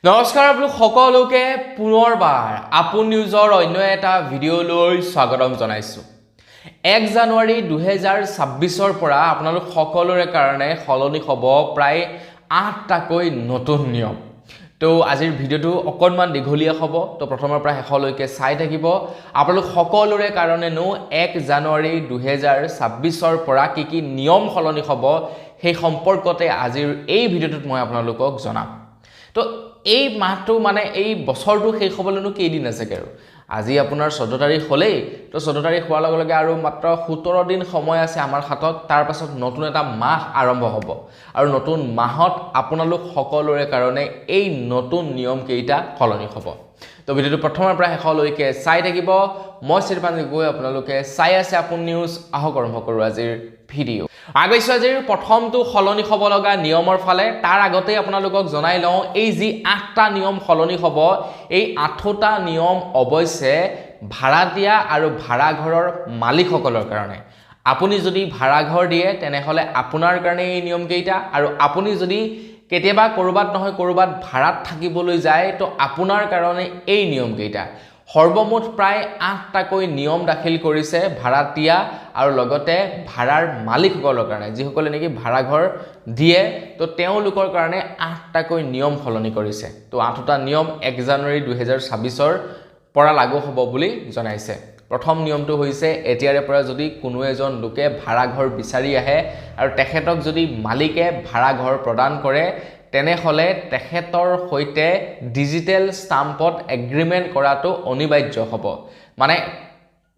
নমস্কাৰ আপোনালোক সকলোকে পুনৰবাৰ আপোন নিউজৰ অন্য এটা ভিডিঅ'লৈ স্বাগতম জনাইছোঁ। 1 জানুৱাৰী 2026ৰ পৰা আপোনালোক সকলোৰে কাৰণে সলনি হ'ব প্ৰায় 8টাকৈ নতুন নিয়ম। তো আজিৰ ভিডিঅ'টো অকণমান দীঘলীয়া হ'ব, তো প্ৰথমৰ পৰা শেষলৈকে চাই থাকিব। আপোনালোক সকলোৰে কাৰণেনো 1 জানুৱাৰী 2026ৰ পৰা কি নিয়ম সলনি হ'ব সেই সম্পৰ্কতে আজিৰ এই ভিডিঅ'টোত মই আপোনালোকক জনাম। তো এই মাহটো মানে এই বছৰটো শেষ হ'বলৈনো কেইদিন আছেগে আৰু আজি আপোনাৰ 14 তাৰিখ হ'লেই, তো 14 তাৰিখ হোৱাৰ লগে লগে আৰু মাত্ৰ 17 দিন সময় আছে আমাৰ হাতত। তাৰ পাছত নতুন এটা মাহ আৰম্ভ হ'ব আৰু নতুন মাহত আপোনালোক সকলোৰে কাৰণে এই নতুন নিয়ম কেইটা সলনি হ'ব। তো ভিডিঅ'টো প্ৰথমৰ পৰা শেষলৈকে চাই থাকিব। মই শ্ৰীপাঞ্জি গৈ আপোনালোকে চাই আছে আপোন নিউজ। আহক আৰম্ভ কৰোঁ আজিৰ ভিডিঅ'। আগৈছোঁ আজিৰ প্ৰথমটো সলনি হ'ব লগা নিয়মৰ ফালে। তাৰ আগতে আপোনালোকক জনাই লওঁ, এই যি 8টা নিয়ম সলনি হ'ব, এই 8টা নিয়ম অৱশ্যে ভাড়াতীয়া আৰু ভাড়াঘৰৰ মালিকসকলৰ কাৰণে। আপুনি যদি ভাড়াঘৰ দিয়ে তেনেহ'লে আপোনাৰ কাৰণে এই নিয়ম কেইটা, আৰু আপুনি যদি কেতিয়াবা ক'ৰবাত নহয় ক'ৰবাত ভাড়াত থাকিবলৈ যায় তো আপোনাৰ কাৰণে এই নিয়ম কেইটা। সৰ্বমুঠ প্ৰায় 8টাকৈ নিয়ম দাখিল কৰিছে ভাড়াতীয়া আৰু লগতে ভাড়াৰ মালিকসকলৰ কাৰণে, যিসকলে নেকি ভাড়াঘৰ দিয়ে, তো তেওঁলোকৰ কাৰণে 8টাকৈ নিয়ম সলনি কৰিছে। তো 8টা নিয়ম 1 জানুৱাৰী 2026ৰ পৰা লাগু হ'ব বুলি জনাইছে। প্ৰথম নিয়মটো হৈছে, এতিয়াৰে পৰা যদি কোনো এজন লোকে ভাড়াঘৰ বিচাৰি আহে আৰু তেখেতক যদি মালিকে ভাড়াঘৰ প্ৰদান কৰে তেনেহ'লে তেখেতৰ সৈতে ডিজিটেল ষ্টাম্পত এগ্ৰিমেণ্ট কৰাটো অনিবাৰ্য হ'ব। মানে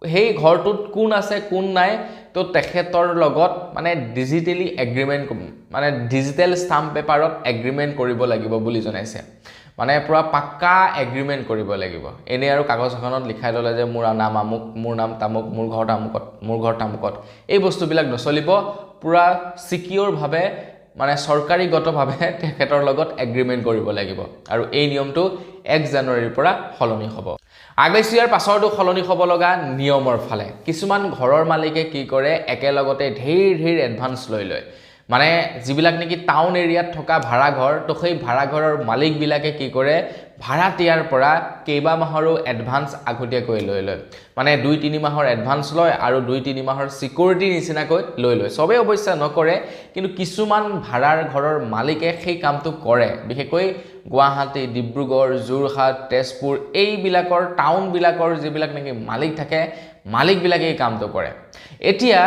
সেই ঘৰটোত কোন আছে কোন নাই, তো তেখেতৰ লগত মানে ডিজিটেলি এগ্ৰিমেণ্ট, মানে ডিজিটেল ষ্টাম্প পেপাৰত এগ্ৰিমেণ্ট কৰিব লাগিব বুলি জনাইছে। মানে পুৰা পাক্কা এগ্ৰিমেণ্ট কৰিব লাগিব। এনে আৰু কাগজ এখনত লিখাই ল'লে যে মোৰ নাম আমুক, মোৰ নাম তামুক, মোৰ ঘৰ তামুকত, মোৰ ঘৰ তামুকত, এই বস্তুবিলাক নচলিব। পুৰা ছিকিউৰভাৱে মানে চৰকাৰীগতভাৱে তেখেতৰ লগত এগ্ৰিমেণ্ট কৰিব লাগিব, আৰু এই নিয়মটো 1 জানুৱাৰীৰ পৰা সলনি হ'ব। আগৈছোঁ ইয়াৰ পাছৰটো সলনি হ'ব লগা নিয়মৰ ফালে। কিছুমান ঘৰৰ মালিকে কি কৰে, একেলগতে ঢেৰ এডভান্স লৈ লয়। মানে যিবিলাক নেকি টাউন এৰিয়াত থকা ভাড়াঘৰ, তো সেই ভাড়াঘৰৰ মালিকবিলাকে কি কৰে, ভাড়াতীয়াৰ পৰা কেইবা মাহৰো এডভান্স আগতীয়াকৈ লৈ লয়। মানে 2-3 মাহৰ এডভান্স লয় আৰু 2-3 মাহৰ ছিকিউৰিটি নিচিনাকৈ লৈ লয়। চবেই অৱশ্যে নকৰে, কিন্তু কিছুমান ভাড়াৰ ঘৰৰ মালিকে সেই কামটো কৰে। বিশেষকৈ গুৱাহাটী, ডিব্ৰুগড়, যোৰহাট, তেজপুৰ এইবিলাকৰ টাউনবিলাকৰ যিবিলাক নেকি মালিক থাকে, মালিকবিলাকে এই কামটো কৰে। এতিয়া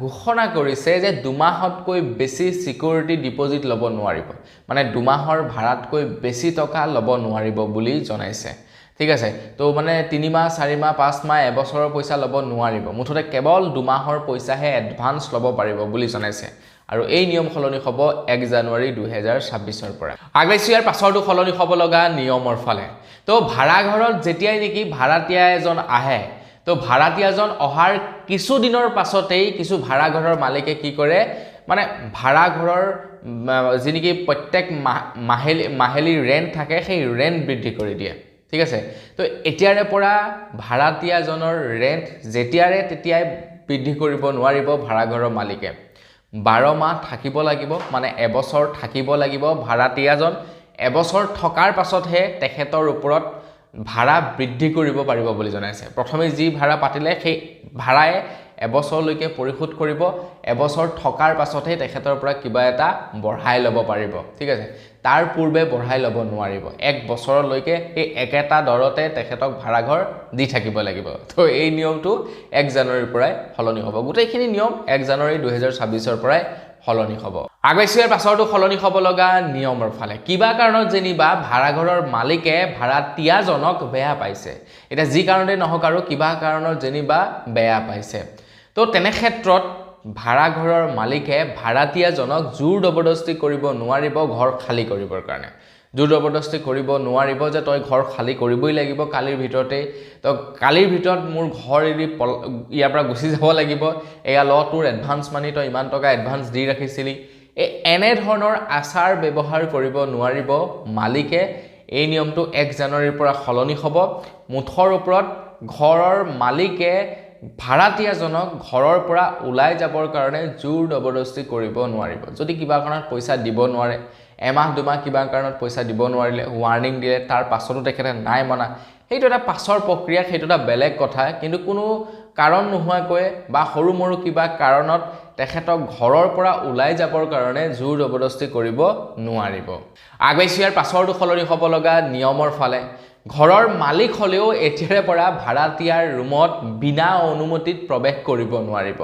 ঘোষণা কৰিছে যে 2 মাহতকৈ বেছি ছিকিউৰিটি ডিপজিট ল'ব নোৱাৰিব, মানে 2 মাহৰ ভাড়াতকৈ বেছি টকা ল'ব নোৱাৰিব বুলি জনাইছে। ঠিক আছে, তো মানে 3 মাহ, 4 মাহ, 5 মাহ, এবছৰৰ পইচা ল'ব নোৱাৰিব। মুঠতে কেৱল 2 মাহৰ পইচাহে এডভান্স ল'ব পাৰিব বুলি জনাইছে। আৰু এই নিয়ম সলনি হ'ব 1 জানুৱাৰী 2026ৰ পৰা। আগৈছোঁ ইয়াৰ পাছৰটো সলনি হ'ব লগা নিয়মৰ ফালে। তো ভাড়াঘৰত যেতিয়াই নেকি ভাড়াতীয়া এজন আহে, তো ভাড়াতীয়াজন অহাৰ কিছুদিনৰ পাছতেই কিছু ভাড়াঘৰৰ মালিকে কি কৰে, মানে ভাড়াঘৰৰ যি নেকি প্ৰত্যেক মাহিলী ৰেণ্ট থাকে, সেই ৰেণ্ট বৃদ্ধি কৰি দিয়ে। ঠিক আছে, তো এতিয়াৰে পৰা ভাড়াতীয়াজনৰ ৰেণ্ট যেতিয়াৰে তেতিয়াই বৃদ্ধি কৰিব নোৱাৰিব ভাড়াঘৰৰ মালিকে। 12 মাহ থাকিব লাগিব, মানে এবছৰ থাকিব লাগিব ভাড়াতীয়াজন। এবছৰ থকাৰ পাছতহে তেখেতৰ ওপৰত ভাড়া বৃদ্ধি কৰিব পাৰিব বুলি জনাইছে। প্ৰথমে যি ভাড়া পাতিলে সেই ভাড়াই এবছৰলৈকে পৰিশোধ কৰিব, এবছৰ থকাৰ পাছতহে তেখেতৰ পৰা কিবা এটা বঢ়াই ল'ব পাৰিব। ঠিক আছে, তাৰ পূৰ্বে বঢ়াই ল'ব নোৱাৰিব। 1 বছৰলৈকে সেই একেটা দৰতে তেখেতক ভাড়াঘৰ দি থাকিব লাগিব। তো এই নিয়মটো 1 জানুৱাৰীৰ পৰাই সলনি হ'ব। গোটেইখিনি নিয়ম 1 জানুৱাৰী 2026ৰ পৰাই সলনি হ'ব। আগৈছোঁ ইয়াৰ পাছৰটো সলনি হ'ব লগা নিয়মৰ ফালে। কিবা কাৰণত যেনিবা ভাড়াঘৰৰ মালিকে ভাড়াতীয়াজনক বেয়া পাইছে। এতিয়া যি কাৰণতে নহওক আৰু কিবা কাৰণত যেনিবা বেয়া পাইছে, তো তেনে ক্ষেত্ৰত ভাড়াঘৰৰ মালিকে ভাড়াতীয়াজনক জোৰ জবৰদস্তি কৰিব নোৱাৰিব ঘৰ খালী কৰিবৰ কাৰণে। জোৰ জবৰদস্তি কৰিব নোৱাৰিব যে তই ঘৰ খালী কৰিবই লাগিব কালিৰ ভিতৰতেই, তো কালিৰ ভিতৰত মোৰ ঘৰ এৰি ইয়াৰ পৰা গুচি যাব লাগিব, এয়া ল তোৰ এডভান্স মানি, তই ইমান টকা এডভান্স দি ৰাখিছিলি। এনেধৰণৰ আচাৰ ব্যৱহাৰ কৰিব নোৱাৰিব মালিকে। এই নিয়মটো 1 জানুৱাৰীৰ পৰা সলনি হ'ব। মুঠৰ ওপৰত ঘৰৰ মালিকে ভাড়াতীয়াজনক ঘৰৰ পৰা ওলাই যাবৰ কাৰণে জোৰ জবৰদস্তি কৰিব নোৱাৰিব। যদি কিবা কাৰণত পইচা দিব নোৱাৰে, এমাহ দুমাহ কিবা কাৰণত পইচা দিব নোৱাৰিলে ৱাৰ্নিং দিলে তাৰ পাছতো তেখেতে নাই মানা সেইটো এটা পাছৰ প্ৰক্ৰিয়া সেইটো এটা বেলেগ কথা কিন্তু কোনো কাৰণ নোহোৱাকৈ বা সৰু মৰু কিবা কাৰণত তেখেতক ঘৰৰ পৰা ওলাই যাবৰ কাৰণে জোৰ জবৰদস্তি কৰিব নোৱাৰিব আগবাইছো ইয়াৰ পাছৰটো সলনি হ'ব লগা নিয়মৰ ফালে ঘৰৰ মালিক হলেও এতিয়াৰে পৰা ভাড়াতীয়াৰ ৰুমত বিনা অনুমতিত প্ৰৱেশ কৰিব নোৱাৰিব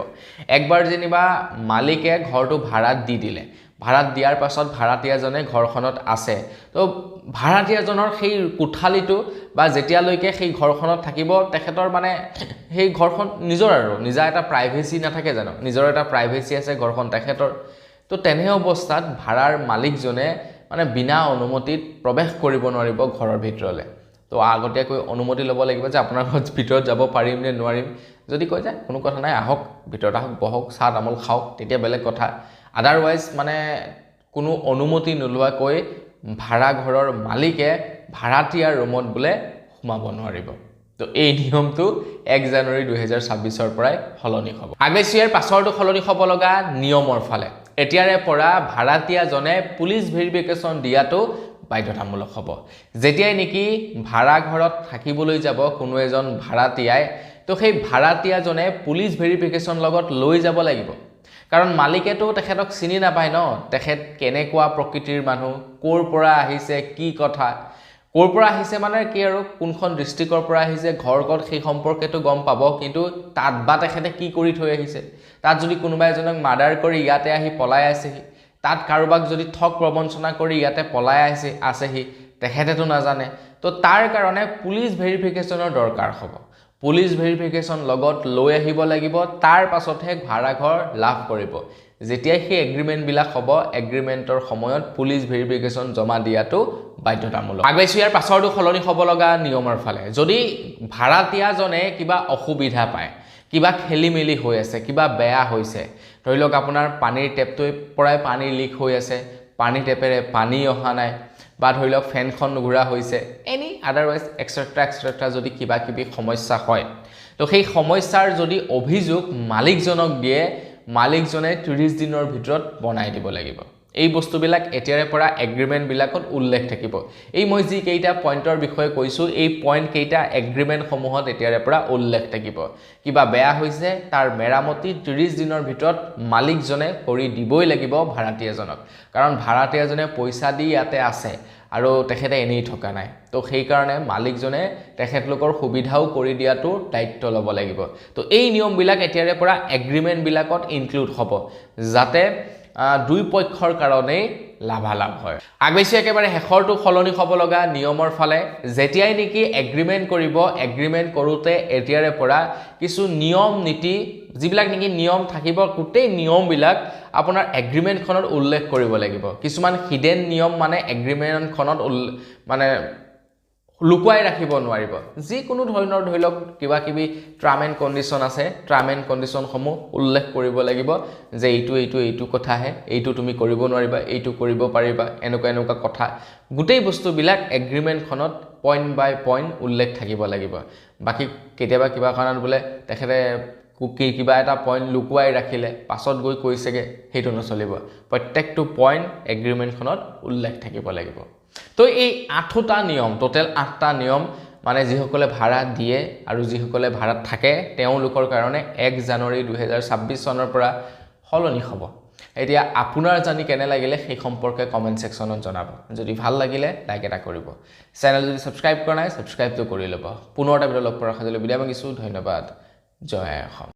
একবাৰ যেনিবা মালিকে ঘৰটো ভাড়াত দি দিলে ভাড়াত দিয়াৰ পাছত ভাড়াতীয়াজনে ঘৰখনত আছে তো ভাড়াতীয়াজনৰ সেই কোঠালিটো বা যেতিয়ালৈকে সেই ঘৰখনত থাকিব তেখেতৰ মানে সেই ঘৰখন নিজৰ আৰু নিজা এটা প্ৰাইভেচি নাথাকে জানো নিজৰ এটা প্ৰাইভেচি আছে ঘৰখন তেখেতৰ তো তেনে অৱস্থাত ভাড়াৰ মালিকজনে মানে বিনা অনুমতিত প্ৰৱেশ কৰিব নোৱাৰিব ঘৰৰ ভিতৰলৈ তো আগতীয়াকৈ অনুমতি ল'ব লাগিব যে আপোনাৰ ঘৰত ভিতৰত যাব পাৰিম নে নোৱাৰিম যদি কয় যায় কোনো কথা নাই আহক ভিতৰত আহক বহক চাহ তামোল খাওক তেতিয়া বেলেগ কথা আদাৰৱাইজ মানে কোনো অনুমতি নোলোৱাকৈ ভাড়া ঘৰৰ মালিকে ভাড়াতীয়াৰ ৰুমত বোলে সোমাব নোৱাৰিব তো এই নিয়মটো 1 জানুৱাৰী 2026 পৰাই সলনি হ'ব আগবাইছো ইয়াৰ পাছৰটো সলনি হ'ব লগা নিয়মৰ ফালে এতিয়াৰে পৰা ভাড়াতীয়াজনে পুলিচ ভেৰিফিকেশ্যন দিয়াটো বাধ্যতামূলক হ'ব যেতিয়াই নেকি ভাড়া ঘৰত থাকিবলৈ যাব কোনো এজন ভাড়াতীয়াই তো সেই ভাড়াতীয়াজনে পুলিচ ভেৰিফিকেশ্যন লগত লৈ যাব লাগিব কাৰণ মালিকেতো তেখেতক চিনি নাপায় ন তেখেত কেনেকুৱা প্ৰকৃতিৰ মানুহ ক'ৰ পৰা আহিছে কি কথা ক'ৰ পৰা আহিছে মানে কি আৰু কোনখন ডিস্ট্ৰিক্টৰ পৰা আহিছে ঘৰ ক'ত সেই সম্পৰ্কেতো গম পাব কিন্তু তাত বা তেখেতে কি কৰি থৈ আহিছে তাত যদি কোনোবা এজনক মাৰ্ডাৰ কৰি ইয়াতে আহি পলাই আছেহি তাত কাৰোবাক যদি ঠক প্ৰবঞ্চনা কৰি ইয়াতে পলাই আছেহি তেখেতেতো নাজানে তো তাৰ কাৰণে পুলিচ ভেৰিফিকেশ্যনৰ দৰকাৰ হ'ব পুলিচ ভেৰিফিকেশ্যন লগত লৈ আহিব লাগিব তাৰ পাছতহে ভাড়াঘৰ লাভ কৰিব যেতিয়া সেই এগ্ৰিমেণ্টবিলাক হ'ব এগ্ৰিমেণ্টৰ সময়ত পুলিচ ভেৰিফিকেশ্যন জমা দিয়াটো বাধ্যতামূলক আগবাইছো ইয়াৰ পাছৰটো সলনি হ'ব লগা নিয়মৰ ফালে যদি ভাড়াতীয়াজনে কিবা অসুবিধা পায় কিবা খেলিমেলি হৈ আছে কিবা বেয়া হৈছে ধৰি লওক আপোনাৰ পানীৰ টেপটোৰ পৰাই পানী লিক হৈ আছে পানী টেপেৰে পানী অহা নাই বা ধৰি লওক ফেনখন নুঘূৰা হৈছে এনি আদাৰৱাইজ এক্সট্ৰা যদি কিবা কিবি সমস্যা হয় তো সেই সমস্যাৰ যদি অভিযোগ মালিকজনক দিয়ে মালিকজনে 30 দিনৰ ভিতৰত বনাই দিব লাগিব এই বস্তুবিলাক এতিয়াৰে পৰা এগ্ৰিমেণ্ট বিলাকত উল্লেখ থাকিব এই মই যি কেইটা পইণ্টৰ বিষয়ে কৈছো এই পইণ্ট কেইটা এগ্ৰিমেণ্ট সমূহত এতিয়াৰে পৰা উল্লেখ থাকিব কিবা বেয়া হৈছে তাৰ মেৰামতি 30 দিনৰ ভিতৰত মালিকজনে কৰি দিবই লাগিব ভাড়াতীয়াজনক কাৰণ ভাড়াতীয়াজনে পইচা দি ইয়াতে আছে আৰু তেখেতে এনেই থকা নাই তো সেই কাৰণে মালিকজনে তেখেতলোকৰ সুবিধাও কৰি দিয়াটো দায়িত্ব ল'ব লাগিব তো এই নিয়মবিলাক এতিয়াৰে পৰা এগ্ৰিমেণ্ট বিলাকত ইনক্লুড হ'ব যাতে দুই পক্ষৰ কাৰণে লাভালাভ হয় আগবাইছো একেবাৰে শেষৰটো সলনি হ'ব লগা নিয়মৰ ফালে যেতিয়াই নেকি এগ্ৰিমেণ্ট কৰিব এগ্ৰিমেণ্ট কৰোতে এতিয়াৰে পৰা কিছু নিয়ম নীতি যিবিলাক নেকি নিয়ম থাকিব গোটেই নিয়মবিলাক আপোনাৰ এগ্ৰিমেণ্টখনত উল্লেখ কৰিব লাগিব কিছুমান হিডেন নিয়ম মানে এগ্ৰিমেণ্টখনত মানে লুকুৱাই ৰাখিব নোৱাৰিব যিকোনো ধৰণৰ ধৰি লওক কিবা কিবি টাৰ্ম এণ্ড কণ্ডিশ্যন আছে টাৰ্ম এণ্ড কণ্ডিশ্যনসমূহ উল্লেখ কৰিব লাগিব যে এইটো কথাহে এইটো তুমি কৰিব নোৱাৰিবা এইটো কৰিব পাৰিবা এনেকুৱা কথা গোটেই বস্তুবিলাক এগ্ৰিমেণ্টখনত পইণ্ট বাই পইণ্ট উল্লেখ থাকিব লাগিব বাকি কেতিয়াবা কিবা কাৰণত বোলে তেখেতে কিবা এটা পইণ্ট লুকুৱাই ৰাখিলে পাছত গৈ কৈছেগে সেইটো নচলিব প্ৰত্যেকটো পইণ্ট এগ্ৰিমেণ্টখনত উল্লেখ থাকিব লাগিব তো এই 8টা নিয়ম টোটেল 8টা নিয়ম মানে যিসকলে ভাড়া দিয়ে আৰু যিসকলে ভাড়াত থাকে তেওঁলোকৰ কাৰণে 1 জানুৱাৰী 2026 চনৰ পৰা সলনি হ'ব এতিয়া আপোনাৰ জানি কেনে লাগিলে সেই সম্পৰ্কে কমেন্ট সেকশনত জনাব যদি ভাল লাগিলে লাইক এটা কৰিব চেনেল যদি সাবস্ক্ৰাইব কৰা নাই সাবস্ক্ৰাইবটো কৰি ল'ব পুনৰ এটা ভিডিঅ লগ কৰাৰ খাজলৈ বিদায় মাগিছো ধন্যবাদ জয় অসম